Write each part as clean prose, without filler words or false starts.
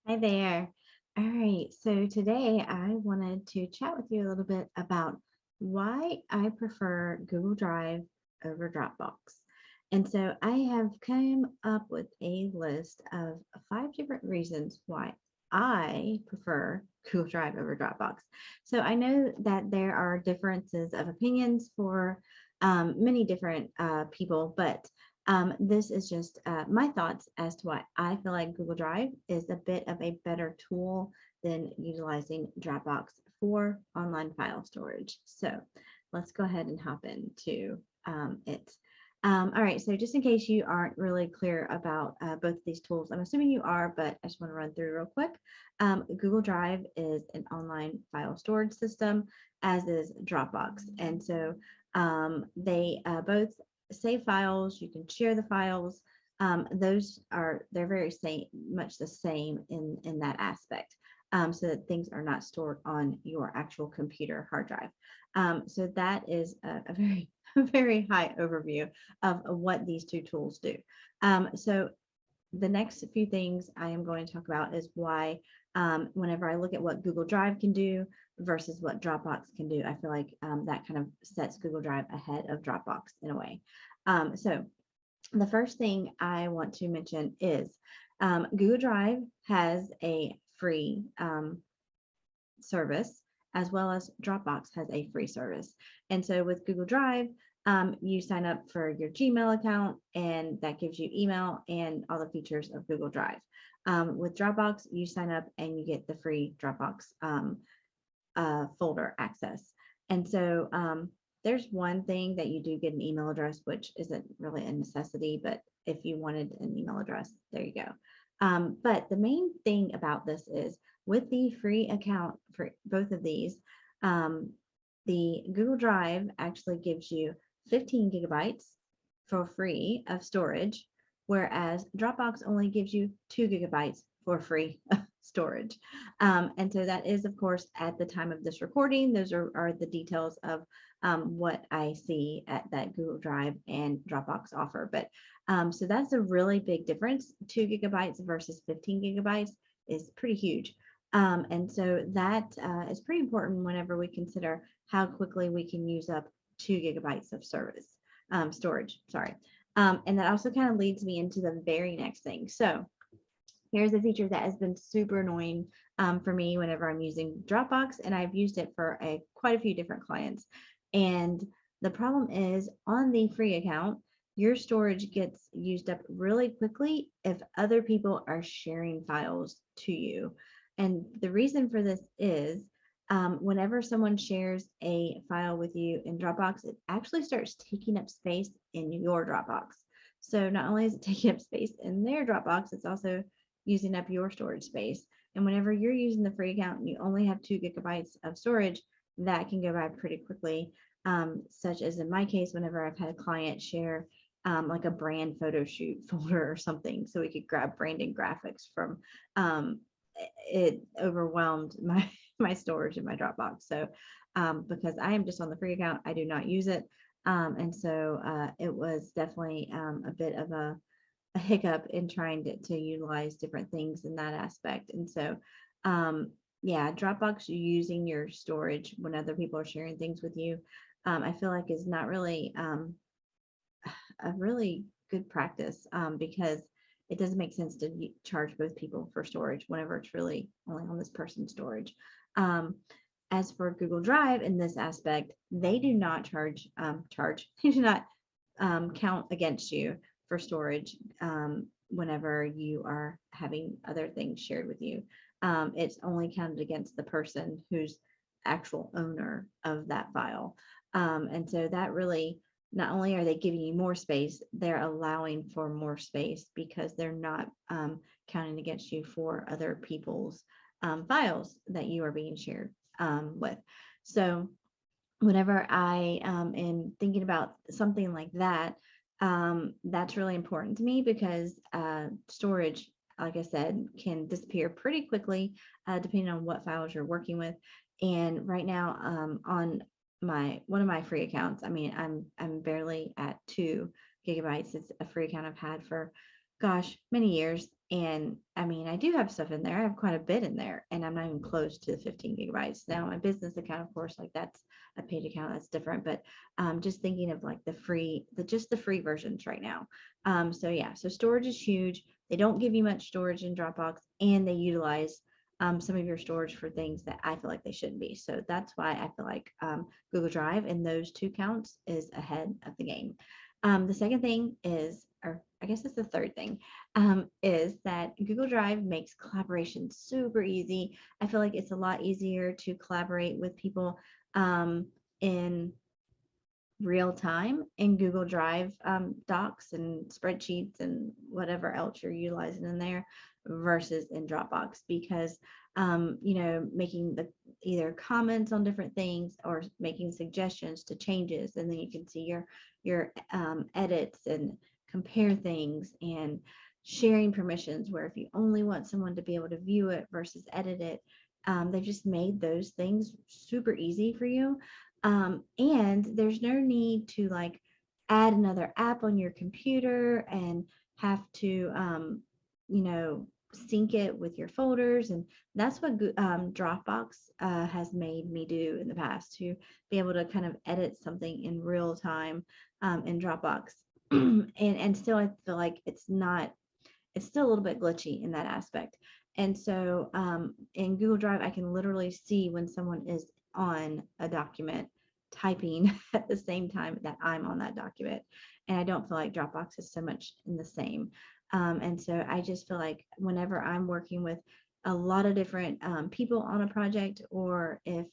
Hi there. All right. So today I wanted to chat with you a little bit about why I prefer Google Drive over Dropbox. And so I have come up with a list of 5 different reasons why I prefer Google Drive over Dropbox. So I know that there are differences of opinions for many different people, but this is just my thoughts as to why I feel like Google Drive is a bit of a better tool than utilizing Dropbox for online file storage. So let's go ahead and hop into it. All right, so just in case you aren't really clear about both of these tools, I'm assuming you are, but I just want to run through real quick. Google Drive is an online file storage system, as is Dropbox. And so they both save files, you can share the files. They're very same, much the same in that aspect. So that things are not stored on your actual computer hard drive. So that is a very a very high overview of what these two tools do. So the next few things I am going to talk about is why whenever I look at what Google Drive can do versus what Dropbox can do, I feel like that kind of sets Google Drive ahead of Dropbox in a way. So the first thing I want to mention is Google Drive has a free service, as well as Dropbox has a free service. And so with Google Drive, you sign up for your Gmail account, and that gives you email and all the features of Google Drive. With Dropbox, you sign up and you get the free Dropbox folder access. And so there's one thing that you do get an email address, which isn't really a necessity, but if you wanted an email address, there you go. But the main thing about this is with the free account for both of these, the Google Drive actually gives you 15 gigabytes for free of storage, whereas Dropbox only gives you 2 gigabytes for free storage. And so that is, of course, at the time of this recording, those are the details of what I see at that Google Drive and Dropbox offer. But so that's a really big difference. 2 gigabytes versus 15 gigabytes is pretty huge. And so that is pretty important whenever we consider how quickly we can use up 2 gigabytes of storage, sorry. And that also kind of leads me into the very next thing. So here's a feature that has been super annoying for me whenever I'm using Dropbox, and I've used it for quite a few different clients. And the problem is on the free account, your storage gets used up really quickly if other people are sharing files to you. And the reason for this is whenever someone shares a file with you in Dropbox, it actually starts taking up space in your Dropbox. So not only is it taking up space in their Dropbox, it's also using up your storage space. And whenever you're using the free account and you only have 2 gigabytes of storage, that can go by pretty quickly. Such as in my case, whenever I've had a client share like a brand photo shoot folder or something, so we could grab branding graphics from it overwhelmed my storage in my Dropbox. So because I am just on the free account, I do not use it. And so it was definitely a bit of a hiccup in trying to utilize different things in that aspect. And so, yeah, Dropbox using your storage when other people are sharing things with you, I feel like is not really a really good practice because it doesn't make sense to charge both people for storage whenever it's really only on this person's storage. As for Google Drive in this aspect, they do not they do not count against you for storage whenever you are having other things shared with you. It's only counted against the person who's actual owner of that file. And so that really, not only are they giving you more space, they're allowing for more space because they're not counting against you for other people's files that you are being shared with. So whenever I am thinking about something like that, that's really important to me because storage, like I said, can disappear pretty quickly depending on what files you're working with. And right now on one of my free accounts, I mean, I'm barely at 2 gigabytes. It's a free account I've had for gosh, many years. And I mean, I do have stuff in there. I have quite a bit in there, and I'm not even close to the 15 gigabytes. Now, my business account, of course, like that's a paid account, that's different. But just thinking of like the free, just the free versions right now. So yeah, so storage is huge. They don't give you much storage in Dropbox, and they utilize some of your storage for things that I feel like they shouldn't be. So that's why I feel like Google Drive in those two counts is ahead of the game. The second thing is, or I guess it's the third thing, is that Google Drive makes collaboration super easy. I feel like it's a lot easier to collaborate with people in real time in Google Drive docs and spreadsheets and whatever else you're utilizing in there versus in Dropbox because making the either comments on different things or making suggestions to changes, and then you can see your edits and compare things, and sharing permissions where if you only want someone to be able to view it versus edit it, they've just made those things super easy for you. And there's no need to like add another app on your computer and have to, you know, sync it with your folders. And that's what Dropbox has made me do in the past, to be able to kind of edit something in real time in Dropbox. And still, I feel like it's still a little bit glitchy in that aspect. And so in Google Drive, I can literally see when someone is on a document typing at the same time that I'm on that document. And I don't feel like Dropbox is so much in the same. And so I just feel like whenever I'm working with a lot of different people on a project, or if,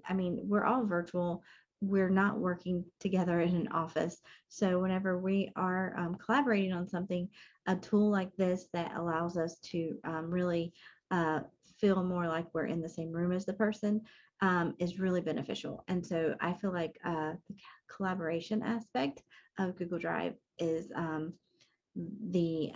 I mean, we're all virtual, we're not working together in an office. So whenever we are collaborating on something, a tool like this that allows us to really uh, feel more like we're in the same room as the person is really beneficial. And so I feel like the collaboration aspect of Google Drive is the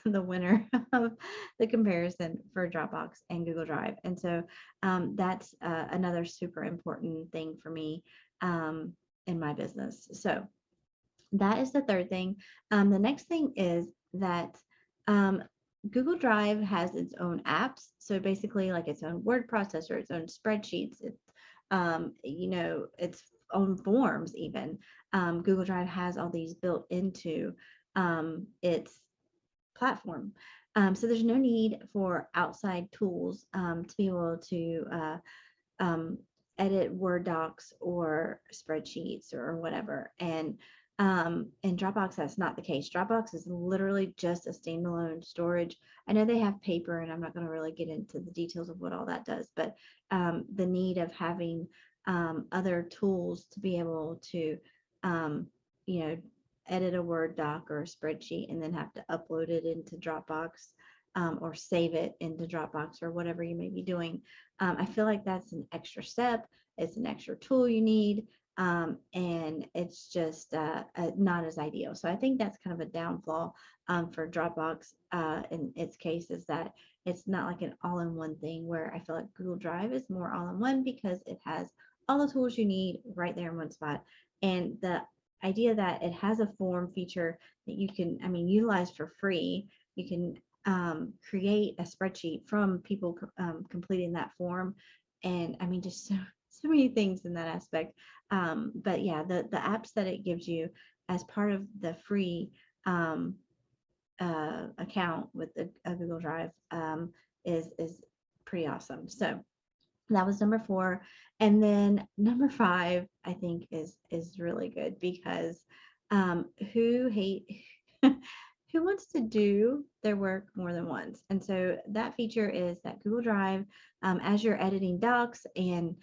the winner of the comparison for Dropbox and Google Drive. And so that's another super important thing for me in my business. So that is the third thing. The next thing is that um, Google Drive has its own apps. So basically, like its own word processor, its own spreadsheets, its own forms, even. Google Drive has all these built into its platform. So there's no need for outside tools to be able to um, edit Word docs or spreadsheets or whatever. And in Dropbox, that's not the case. Dropbox is literally just a standalone storage. I know they have paper, and I'm not going to really get into the details of what all that does, but the need of having other tools to be able to, um, you know, edit a Word doc or a spreadsheet and then have to upload it into Dropbox or save it into Dropbox or whatever you may be doing. I feel like that's an extra step. It's an extra tool you need. And it's just not as ideal. So I think that's kind of a downfall for Dropbox in its case, is that it's not like an all-in-one thing, where I feel like Google Drive is more all-in-one because it has all the tools you need right there in one spot. And the idea that it has a form feature that you can, I mean, utilize for free. You can create a spreadsheet from people completing that form. And I mean, just so many things in that aspect. But yeah, the apps that it gives you as part of the free account with the Google Drive is pretty awesome. So that was number 4. And then number 5, I think is really good because who hate who wants to do their work more than once? And so that feature is that Google Drive, as you're editing docs and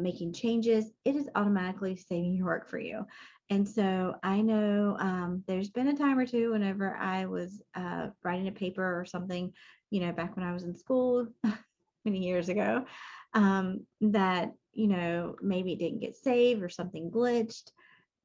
making changes, it is automatically saving your work for you. And so I know there's been a time or two whenever I was writing a paper or something, back when I was in school many years ago, that, maybe it didn't get saved or something glitched,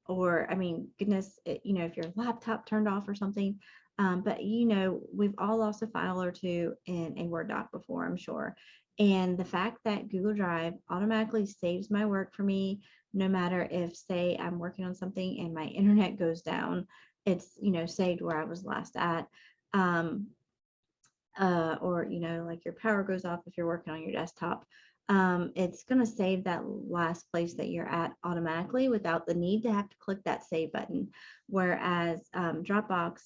or I mean, goodness, if your laptop turned off or something. But we've all lost a file or two in a Word doc before, I'm sure. And the fact that Google Drive automatically saves my work for me, no matter if, say, I'm working on something and my internet goes down, it's, saved where I was last at. Um, or like your power goes off if you're working on your desktop, it's going to save that last place that you're at automatically without the need to have to click that save button. Whereas Dropbox,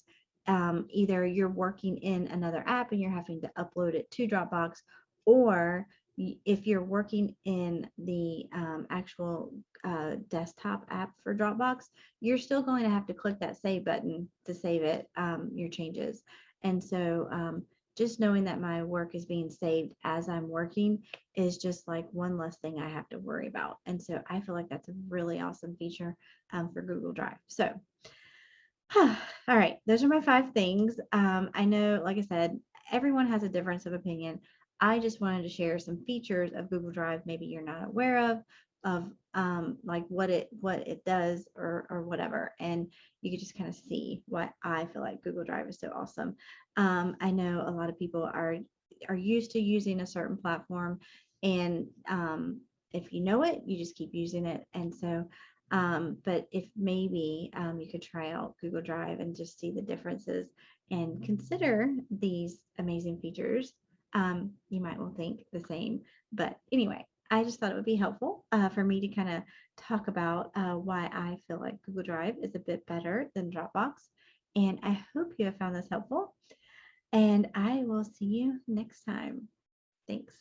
either you're working in another app and you're having to upload it to Dropbox, or if you're working in the actual desktop app for Dropbox, you're still going to have to click that save button to save it, your changes. And so just knowing that my work is being saved as I'm working is just like one less thing I have to worry about. And so I feel like that's a really awesome feature for Google Drive. So, all right, those are my 5 things. I know, like I said, everyone has a difference of opinion. I just wanted to share some features of Google Drive maybe you're not aware of like what it does or whatever, and you can just kind of see why I feel like Google Drive is so awesome. I know a lot of people are used to using a certain platform, and if you know it, you just keep using it. And so but if maybe you could try out Google Drive and just see the differences and consider these amazing features, you might well think the same. But anyway, I just thought it would be helpful for me to kind of talk about why I feel like Google Drive is a bit better than Dropbox. And I hope you have found this helpful. And I will see you next time. Thanks.